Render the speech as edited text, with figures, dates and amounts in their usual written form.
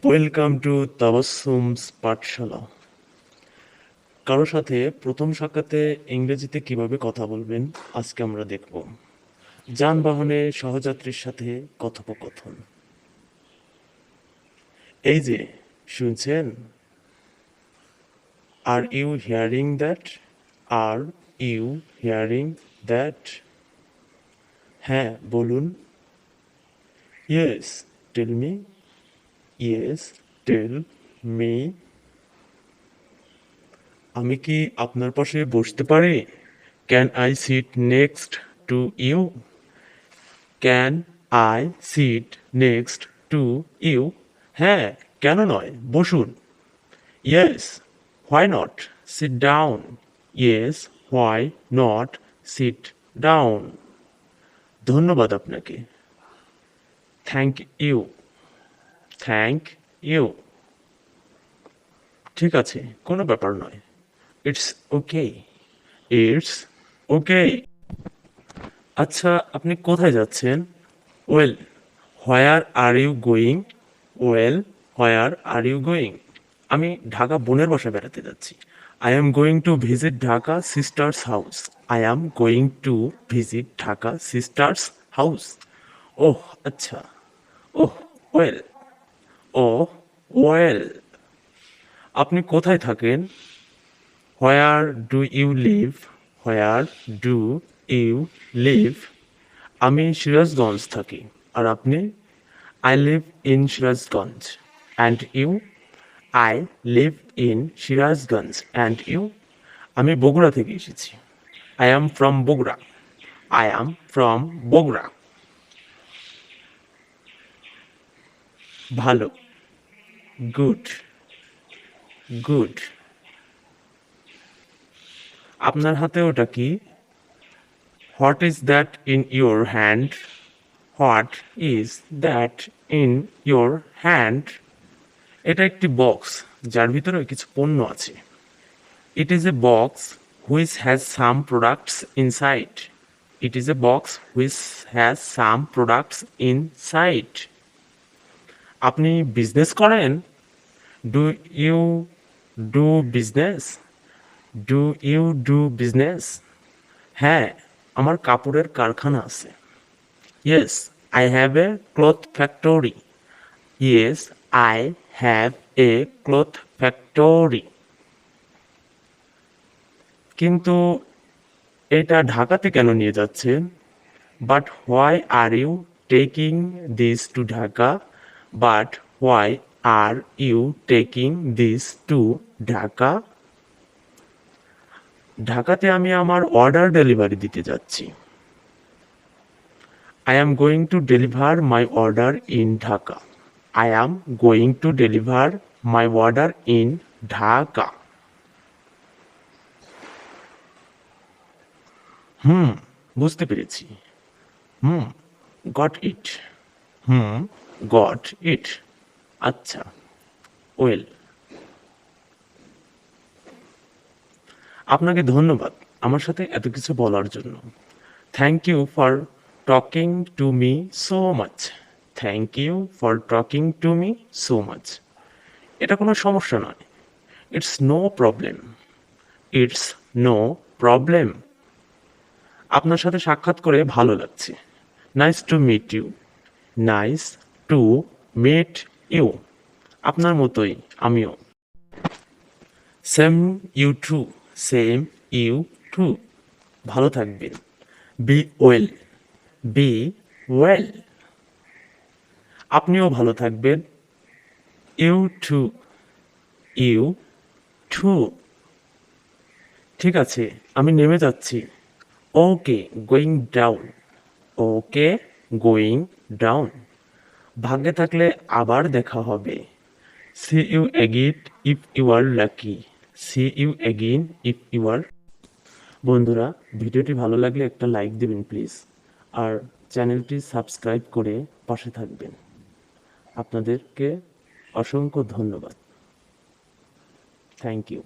Welcome to তাবাসসুমস পাঠশালা। কারো সাথে প্রথম সাক্ষাতে ইংরেজিতে কিভাবে কথা বলবেন আজকে আমরা দেখব। যানবাহনে সহযাত্রীর সাথে কথোপকথন। এই যে শুনছেন, are you hearing that? Are you hearing that? হ্যাঁ বলুন। Yes tell me. Yes tell me. আমি কি আপনার পাশে বসতে পারি? Can I sit next to you? Can I sit next to you? হ্যাঁ, কেন নয়, বসুন। Yes why not, sit down. Yes why not, sit down. ধন্যবাদ আপনাকে। Thank you. Thank you. ঠিক আছে, কোনো ব্যাপার নয়। It's okay. It's okay. আচ্ছা, আপনি কোথায় যাচ্ছেন? Well where are you going? Well where are you going? আমি ঢাকা বোনের বাসায় বেড়াতে যাচ্ছি। I am going to visit Dhaka sister's house. I am going to visit Dhaka sister's house. ওহ আচ্ছা। Oh well. Oh well. আপনি কোথায় থাকেন? Where do you live? Where do you live? আমি সিরাজগঞ্জ থাকি। আর আপনি? I live in Sirajganj. And you? I live in Sirajganj. And you? আমি বগুড়া থেকে এসেছি। I am from Bogura. I am from Bogura. ভালো। গুড। গুড। আপনার হাতে ওটা কি? What is that in your hand? What is that in your hand? এটা একটি বক্স যার ভিতরে কিছু পণ্য আছে। It is a box which has some products inside. It is a box which has some products inside. আপনি business করেন? Do you do business? Do you do business? হ্যাঁ, আমার কাপড়ের কারখানা আছে। Yes I have a cloth factory. Yes I have a cloth factory. কিন্তু এটা ঢাকাতে কেন নিয়ে যাচ্ছেন? But why are you taking this to Dhaka? But why are you taking this to Dhaka? ঢাকাতে আমি আমার অর্ডার ডেলিভারি দিতে যাচ্ছি। I am going to deliver my order in Dhaka. I am going to deliver my order in Dhaka. বুঝতে পেরেছি। Hmm got it. Hmm got it. আচ্ছা। Well. আপনাকে ধন্যবাদ আমার সাথে এত কিছু বলার জন্য। Thank you for talking to me so much. Thank you for talking to me so much. এটা কোনো সমস্যা নয়। It's no problem. It's no problem. আপনার সাথে সাক্ষাৎ করে ভালো লাগছে। Nice to meet you. Nice to meet you. আপনার মতোই আমিও। Same you too. Same you too. ভালো থাকবেন। Be well. Be well. আপনিও ভালো থাকবেন। You too. You too. ঠিক আছে, আমি নেমে যাচ্ছি। Okay going down. Okay going down. ভাগ্যে থাকলে আবার দেখা হবে। See you again if you are lucky. See you again if you are. বন্ধুরা, ভিডিওটি ভালো লাগলে একটা লাইক দিবেন প্লিজ। আর চ্যানেলটি সাবস্ক্রাইব করে পাশে থাকবেন। আপনাদেরকে অসংখ্য ধন্যবাদ। Thank you.